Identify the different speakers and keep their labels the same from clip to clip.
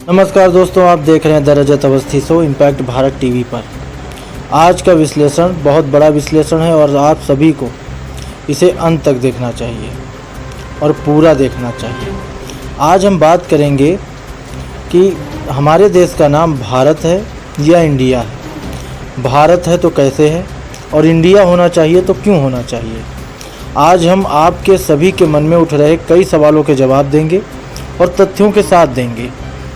Speaker 1: नमस्कार दोस्तों, आप देख रहे हैं दरअजत Awasthi show impact Bharat TV पर। आज का विश्लेषण बहुत बड़ा विश्लेषण है और आप सभी को इसे अंत तक देखना चाहिए और पूरा देखना चाहिए। आज हम बात करेंगे कि हमारे देश का नाम भारत है या इंडिया है। भारत है तो कैसे है और इंडिया होना चाहिए तो क्यों होना चाहिए। आज हम आपके सभी के मन में उठ रहे कई सवालों के जवाब देंगे और तथ्यों के साथ देंगे,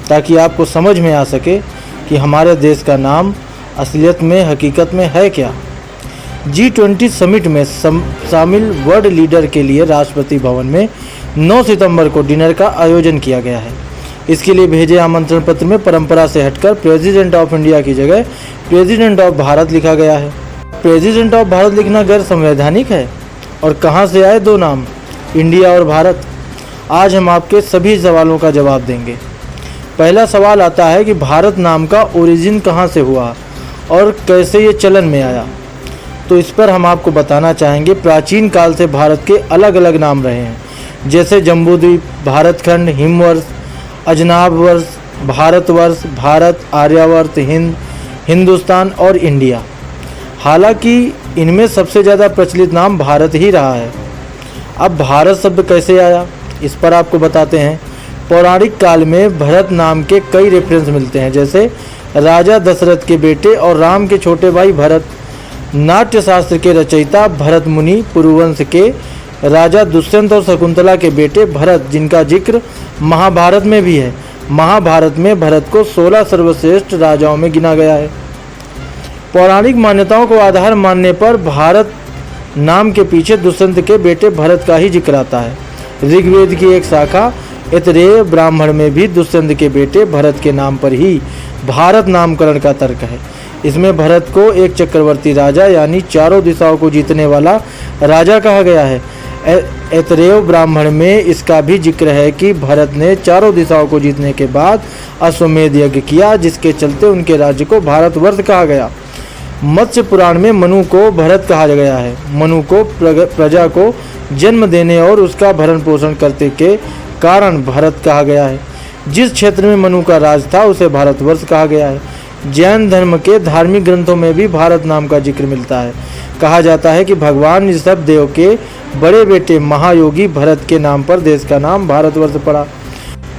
Speaker 1: ताकि आपको समझ में आ सके कि हमारे देश का नाम असलियत में हकीकत में है क्या। G20 समिट में शामिल वर्ल्ड लीडर के लिए राष्ट्रपति भवन में 9 सितंबर को डिनर का आयोजन किया गया है। इसके लिए भेजे आमंत्रण पत्र में परंपरा से हटकर प्रेसिडेंट ऑफ इंडिया की जगह प्रेसिडेंट ऑफ भारत लिखा गया है। प्रेसिडेंट ऑफ भारत लिखना गैर संवैधानिक है। और कहां से आए दो नाम, इंडिया और भारत? आज हम आपके सभी सवालों का जवाब देंगे। पहला सवाल आता है कि भारत नाम का ओरिजिन कहाँ से हुआ और कैसे ये चलन में आया। तो इस पर हम आपको बताना चाहेंगे। प्राचीन काल से भारत के अलग अलग नाम रहे हैं, जैसे जम्बूद्वीप, भारतखंड, हिमवर्ष, अजनाब वर्ष, भारतवर्ष, भारत, आर्यावर्त, हिंद, हिंदुस्तान और इंडिया। हालांकि इनमें सबसे ज़्यादा प्रचलित नाम भारत ही रहा है। अब भारत शब्द कैसे आया, इस पर आपको बताते हैं। पौराणिक काल में भरत नाम के कई रेफरेंस मिलते हैं, जैसे राजा दशरथ के बेटे और राम के छोटे भाई भरत। नाट्य शास्त्र के रचयिता भरत मुनि, पुरुवंश के राजा दुष्यंत और शकुंतला के बेटे भरत, जिनका जिक्र महाभारत में भी है। महाभारत में भरत को 16 सर्वश्रेष्ठ राजाओं में गिना गया है। पौराणिक मान्यताओं को आधार मानने पर भारत नाम के पीछे दुष्यंत के बेटे भरत का ही जिक्र आता है। ऋग्वेद की एक शाखा ऐतरेय ब्राह्मण में भी दुष्यंत के बेटे भरत के नाम पर ही भारत नामकरण का तर्क है। इसमें भरत को एक चक्रवर्ती राजा यानी चारों दिशाओं को जीतने वाला राजा कहा गया है। ऐतरेय ब्राह्मण में इसका भी जिक्र है कि भरत ने चारों दिशाओं को जीतने के बाद अश्वमेध यज्ञ किया, जिसके चलते उनके राज्य को भारतवर्ष कहा गया। मत्स्य पुराण में मनु को भरत कहा गया है। मनु को प्रजा को जन्म देने और उसका भरण पोषण करने के कारण भारत कहा गया है। जिस क्षेत्र में मनु का राज था उसे भारतवर्ष कहा गया है। जैन धर्म के धार्मिक ग्रंथों में भी भारत नाम का जिक्र मिलता है। कहा जाता है कि भगवान ऋषभदेव के बड़े बेटे महायोगी भरत के नाम पर देश का नाम भारतवर्ष पड़ा।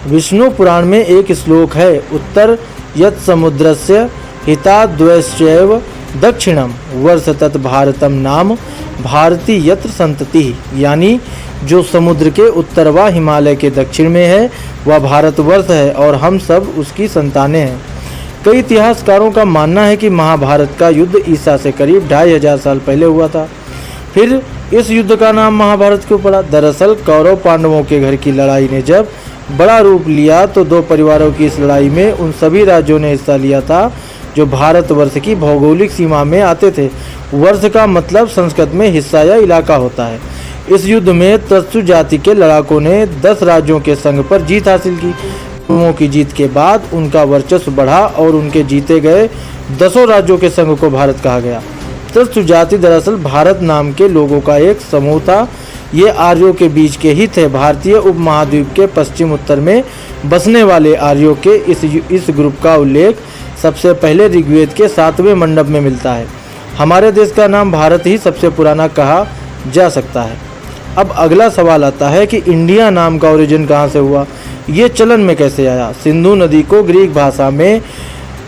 Speaker 1: विष्णु पुराण में एक श्लोक है, उत्तर यत् समुद्रस्य हिताद्वैश्चैव दक्षिणम वर्ष तत् भारतम नाम भारती यत्र संतति, यानी जो समुद्र के उत्तर व हिमालय के दक्षिण में है वह भारतवर्ष है और हम सब उसकी संतानें हैं। कई इतिहासकारों का मानना है कि महाभारत का युद्ध ईसा से करीब 2500 साल पहले हुआ था। फिर इस युद्ध का नाम महाभारत क्यों पड़ा? दरअसल कौरव पांडवों के घर की लड़ाई ने जब बड़ा रूप लिया तो दो परिवारों की इस लड़ाई में उन सभी राज्यों ने हिस्सा लिया था जो भारतवर्ष की भौगोलिक सीमा में आते थे। वर्ष का मतलब संस्कृत में हिस्सा या इलाका होता है। इस युद्ध में तत्सु जाति के लड़ाकों ने 10 राज्यों के संघ पर जीत हासिल की। कौरवों की जीत के बाद उनका वर्चस्व बढ़ा और उनके जीते गए 10 राज्यों के संघ को भारत कहा गया। तत्सु जाति दरअसल भारत नाम के लोगों का एक समूह था। ये आर्यों के बीच के ही थे। भारतीय उपमहाद्वीप के पश्चिम उत्तर में बसने वाले आर्यों के इस ग्रुप का उल्लेख सबसे पहले ऋग्वेद के 7वें मंडप में मिलता है। हमारे देश का नाम भारत ही सबसे पुराना कहा जा सकता है। अब अगला सवाल आता है कि इंडिया नाम का ओरिजिन कहाँ से हुआ, ये चलन में कैसे आया। सिंधु नदी को ग्रीक भाषा में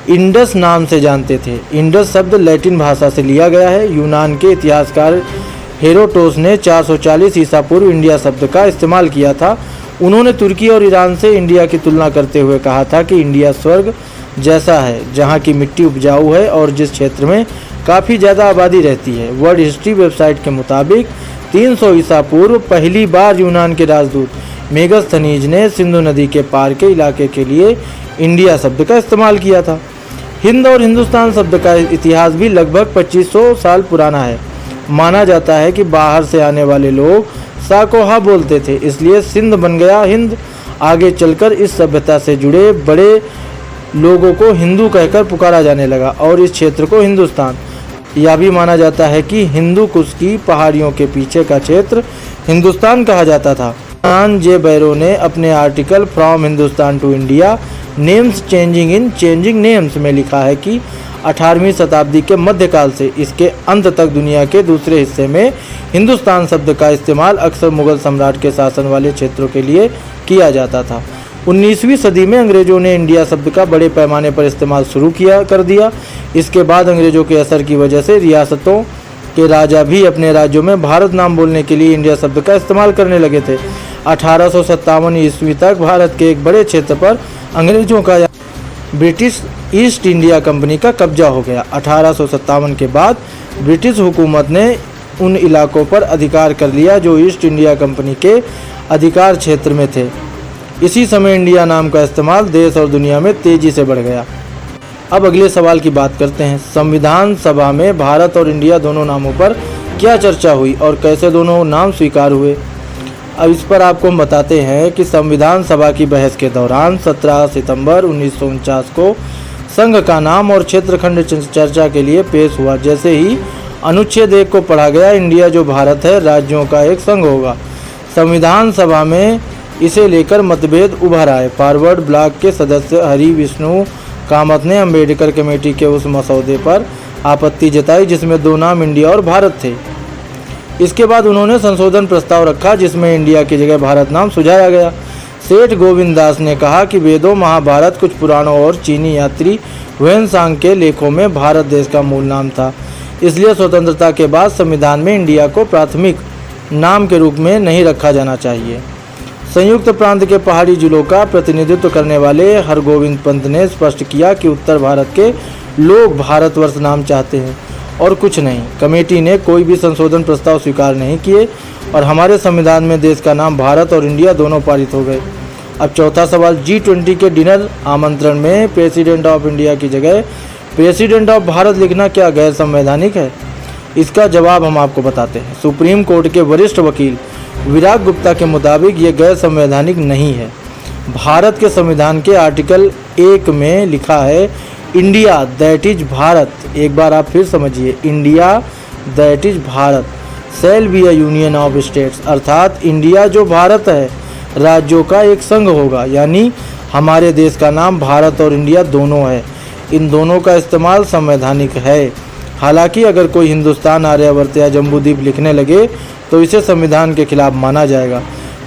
Speaker 1: इंडस नाम से जानते थे। इंडस शब्द लैटिन भाषा से लिया गया है। यूनान के इतिहासकार हेरोडोटस ने 440 ईसा पूर्व इंडिया शब्द का इस्तेमाल किया था। उन्होंने तुर्की और ईरान से इंडिया की तुलना करते हुए कहा था कि इंडिया स्वर्ग जैसा है, जहाँ की मिट्टी उपजाऊ है और जिस क्षेत्र में काफ़ी ज़्यादा आबादी रहती है। वर्ल्ड हिस्ट्री वेबसाइट के मुताबिक 300 ईसा पूर्व पहली बार यूनान के राजदूत मेगस्थनीज ने सिंधु नदी के पार के इलाके के लिए इंडिया शब्द का इस्तेमाल किया था। हिंद और हिंदुस्तान शब्द का इतिहास भी लगभग 2500 साल पुराना है। माना जाता है कि बाहर से आने वाले लोग सा को हा बोलते थे, इसलिए सिंध बन गया हिंद। आगे चलकर इस सभ्यता से जुड़े बड़े लोगों को हिंदू कहकर पुकारा जाने लगा और इस क्षेत्र को हिंदुस्तान। यह भी माना जाता है कि हिंदू कुश की पहाड़ियों के पीछे का क्षेत्र हिंदुस्तान कहा जाता था। जे बैरो ने अपने article from Hindustan to India names changing names में लिखा है कि 18वीं शताब्दी के मध्यकाल से इसके अंत तक दुनिया के दूसरे हिस्से में हिंदुस्तान शब्द का इस्तेमाल अक्सर मुगल सम्राट के शासन वाले क्षेत्रों के लिए किया जाता था। 19वीं सदी में अंग्रेजों ने इंडिया शब्द का बड़े पैमाने पर इस्तेमाल शुरू कर दिया। इसके बाद अंग्रेजों के असर की वजह से रियासतों के राजा भी अपने राज्यों में भारत नाम बोलने के लिए इंडिया शब्द का इस्तेमाल करने लगे थे। 1857 ईस्वी तक भारत के एक बड़े क्षेत्र पर अंग्रेजों का ब्रिटिश ईस्ट इंडिया कंपनी का कब्जा हो गया। 1857 के बाद ब्रिटिश हुकूमत ने उन इलाकों पर अधिकार कर लिया जो ईस्ट इंडिया कंपनी के अधिकार क्षेत्र में थे। इसी समय इंडिया नाम का इस्तेमाल देश और दुनिया में तेजी से बढ़ गया। अब अगले सवाल की बात करते हैं। संविधान सभा में भारत और इंडिया दोनों नामों पर क्या चर्चा हुई और कैसे दोनों नाम स्वीकार हुए? अब इस पर आपको हम बताते हैं कि संविधान सभा की बहस के दौरान 17 सितंबर 1949 को संघ का नाम और क्षेत्रखंड चर्चा के लिए पेश हुआ। जैसे ही अनुच्छेद 1 को पढ़ा गया, इंडिया जो भारत है राज्यों का एक संघ होगा। संविधान सभा में इसे लेकर मतभेद उभर आए। फॉरवर्ड ब्लॉक के सदस्य हरि विष्णु कामत ने अम्बेडकर कमेटी के उस मसौदे पर आपत्ति जताई जिसमें दो नाम इंडिया और भारत थे। इसके बाद उन्होंने संशोधन प्रस्ताव रखा जिसमें इंडिया की जगह भारत नाम सुझाया गया। सेठ गोविंद दास ने कहा कि वेदों, महाभारत, कुछ पुराणों और चीनी यात्री ह्वेनसांग के लेखों में भारत देश का मूल नाम था। इसलिए स्वतंत्रता के बाद संविधान में इंडिया को प्राथमिक नाम के रूप में नहीं रखा जाना चाहिए। संयुक्त प्रांत के पहाड़ी जिलों का प्रतिनिधित्व करने वाले हरगोविंद पंत ने स्पष्ट किया कि उत्तर भारत के लोग भारतवर्ष नाम चाहते हैं और कुछ नहीं। कमेटी ने कोई भी संशोधन प्रस्ताव स्वीकार नहीं किए और हमारे संविधान में देश का नाम भारत और इंडिया दोनों पारित हो गए। अब चौथा सवाल, G20 के डिनर आमंत्रण में प्रेसिडेंट ऑफ इंडिया की जगह प्रेसिडेंट ऑफ भारत लिखना क्या गैर संवैधानिक है? इसका जवाब हम आपको बताते हैं। सुप्रीम कोर्ट के वरिष्ठ वकील विराग गुप्ता के मुताबिक ये गैर संवैधानिक नहीं है। भारत के संविधान के आर्टिकल 1 में लिखा है इंडिया दैट इज भारत। एक बार आप फिर समझिए, India that is Bharat shall be a union of states, अर्थात इंडिया जो भारत है राज्यों का एक संघ होगा। यानी हमारे देश का नाम भारत और इंडिया दोनों है। इन दोनों का इस्तेमाल संवैधानिक है। हालांकि अगर कोई हिंदुस्तान, आर्यावर्त या जम्बूद्वीप लिखने लगे तो इसे संविधान के खिलाफ माना जाएगा।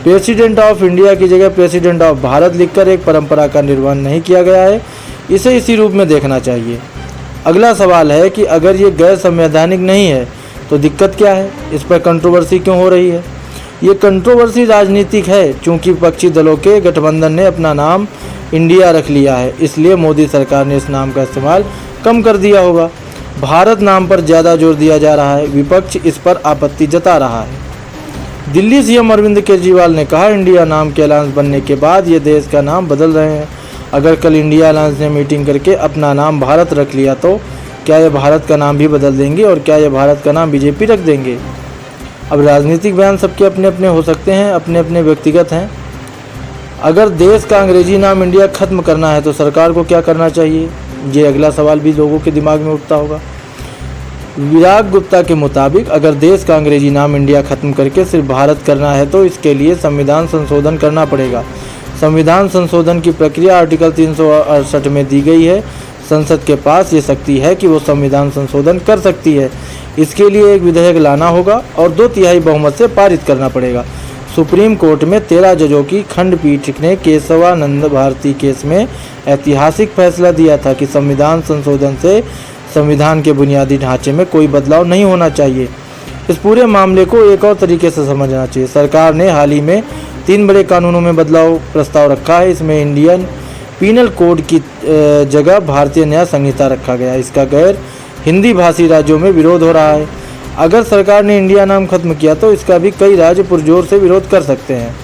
Speaker 1: प्रेसिडेंट ऑफ इंडिया की जगह प्रेसिडेंट ऑफ भारत लिखकर एक परंपरा का निर्वहन नहीं किया गया है। इसे इसी रूप में देखना चाहिए। अगला सवाल है कि अगर ये गैर संवैधानिक नहीं है तो दिक्कत क्या है? इस पर कंट्रोवर्सी क्यों हो रही है? ये कंट्रोवर्सी राजनीतिक है। चूँकि विपक्षी दलों के गठबंधन ने अपना नाम इंडिया रख लिया है, इसलिए मोदी सरकार ने इस नाम का इस्तेमाल कम कर दिया होगा। भारत नाम पर ज़्यादा जोर दिया जा रहा है। विपक्ष इस पर आपत्ति जता रहा है। दिल्ली सीएम अरविंद केजरीवाल ने कहा इंडिया नाम के अलायंस बनने के बाद ये देश का नाम बदल रहे हैं। अगर कल इंडिया अलायंस ने मीटिंग करके अपना नाम भारत रख लिया तो क्या ये भारत का नाम भी बदल देंगे और क्या ये भारत का नाम बीजेपी रख देंगे? अब राजनीतिक बयान सबके अपने अपने हो सकते हैं, अपने अपने व्यक्तिगत हैं। अगर देश का अंग्रेजी नाम इंडिया खत्म करना है तो सरकार को क्या करना चाहिए? ये अगला सवाल भी लोगों के दिमाग में उठता होगा। विराग गुप्ता के मुताबिक अगर देश का अंग्रेजी नाम इंडिया खत्म करके सिर्फ भारत करना है तो इसके लिए संविधान संशोधन करना पड़ेगा। संविधान संशोधन की प्रक्रिया आर्टिकल 368 में दी गई है। संसद के पास ये शक्ति है कि वो संविधान संशोधन कर सकती है। इसके लिए एक विधेयक लाना होगा और 2/3 बहुमत से पारित करना पड़ेगा। सुप्रीम कोर्ट में 13 जजों की खंडपीठ ने केशवानंद भारती केस में ऐतिहासिक फैसला दिया था कि संविधान संशोधन से संविधान के बुनियादी ढांचे में कोई बदलाव नहीं होना चाहिए। इस पूरे मामले को एक और तरीके से समझना चाहिए। सरकार ने हाल ही में 3 बड़े कानूनों में बदलाव प्रस्ताव रखा है। इसमें इंडियन पीनल कोड की जगह भारतीय न्याय संहिता रखा गया। इसका गैर हिंदी भाषी राज्यों में विरोध हो रहा है। अगर सरकार ने इंडिया नाम खत्म किया तो इसका भी कई राज्य पुरजोर से विरोध कर सकते हैं।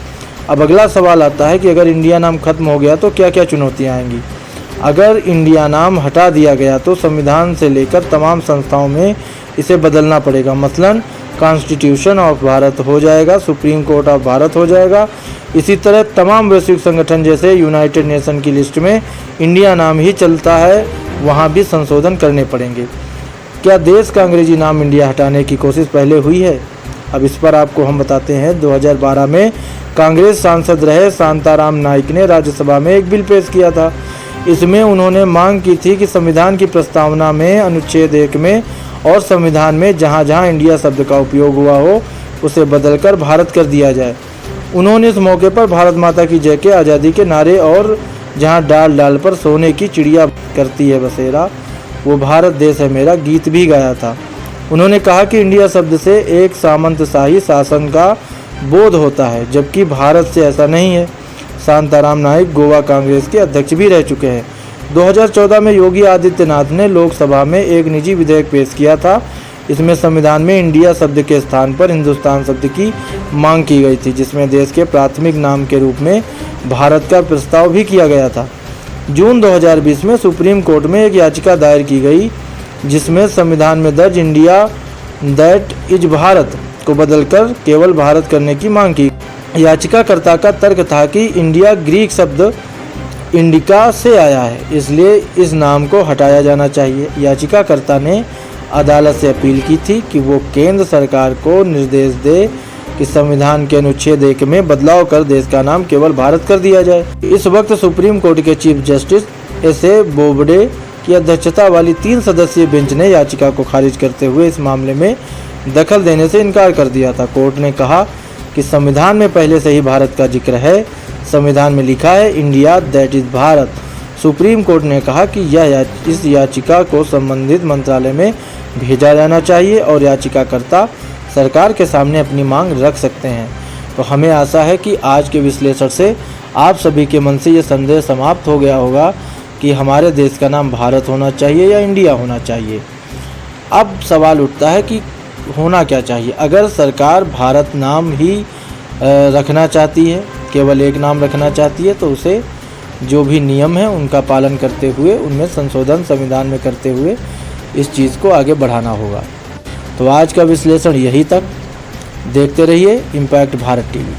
Speaker 1: अब अगला सवाल आता है कि अगर इंडिया नाम खत्म हो गया तो क्या क्या चुनौतियाँ आएंगी? अगर इंडिया नाम हटा दिया गया तो संविधान से लेकर तमाम संस्थाओं में इसे बदलना पड़ेगा। मसलन कॉन्स्टिट्यूशन ऑफ भारत हो जाएगा, सुप्रीम कोर्ट ऑफ भारत हो जाएगा। इसी तरह तमाम वैश्विक संगठन जैसे यूनाइटेड नेशन की लिस्ट में इंडिया नाम ही चलता है, वहाँ भी संशोधन करने पड़ेंगे। क्या देश का अंग्रेजी नाम इंडिया हटाने की कोशिश पहले हुई है? अब इस पर आपको हम बताते हैं। 2012 में कांग्रेस सांसद रहे शांताराम नाइक ने राज्यसभा में एक बिल पेश किया था। इसमें उन्होंने मांग की थी कि संविधान की प्रस्तावना में अनुच्छेद 1 में और संविधान में जहां जहां इंडिया शब्द का उपयोग हुआ हो उसे बदलकर भारत कर दिया जाए। उन्होंने इस मौके पर भारत माता की जय के आज़ादी के नारे और जहां डाल डाल पर सोने की चिड़िया करती है बसेरा, वो भारत देश है मेरा गीत भी गाया था। उन्होंने कहा कि इंडिया शब्द से एक सामंतशाही शासन का बोध होता है, जबकि भारत से ऐसा नहीं है। शांताराम नाइक गोवा कांग्रेस के अध्यक्ष भी रह चुके हैं। 2014 में योगी आदित्यनाथ ने लोकसभा में एक निजी विधेयक पेश किया था। इसमें संविधान में इंडिया शब्द के स्थान पर हिंदुस्तान शब्द की मांग की गई थी, जिसमें देश के प्राथमिक नाम के रूप में भारत का प्रस्ताव भी किया गया था। जून 2020 में सुप्रीम कोर्ट में एक याचिका दायर की गई, जिसमें संविधान में दर्ज इंडिया दैट इज भारत को बदलकर केवल भारत करने की मांग की। याचिकाकर्ता का तर्क था कि इंडिया ग्रीक शब्द इंडिका से आया है, इसलिए इस नाम को हटाया जाना चाहिए। याचिकाकर्ता ने अदालत से अपील की थी कि वो केंद्र सरकार को निर्देश दे कि संविधान के अनुच्छेद 1 में बदलाव कर देश का नाम केवल भारत कर दिया जाए। इस वक्त सुप्रीम कोर्ट के चीफ जस्टिस एस.ए. बोबडे की अध्यक्षता वाली 3 सदस्यीय बेंच ने याचिका को खारिज करते हुए इस मामले में दखल देने से इनकार कर दिया था। कोर्ट ने कहा कि संविधान में पहले से ही भारत का जिक्र है। संविधान में लिखा है India that is Bharat. Supreme court ने कहा कि इस याचिका को संबंधित मंत्रालय में भेजा जाना चाहिए और याचिकाकर्ता सरकार के सामने अपनी मांग रख सकते हैं। तो हमें आशा है कि आज के विश्लेषण से आप सभी के मन से ये संदेह समाप्त हो गया होगा कि हमारे देश का नाम भारत होना चाहिए या इंडिया होना चाहिए। अब सवाल उठता है कि होना क्या चाहिए। अगर सरकार भारत नाम ही रखना चाहती है, केवल एक नाम रखना चाहती है, तो उसे जो भी नियम है उनका पालन करते हुए, उनमें संशोधन संविधान में करते हुए इस चीज़ को आगे बढ़ाना होगा। तो आज का विश्लेषण यही तक। देखते रहिए इम्पैक्ट भारत टीवी।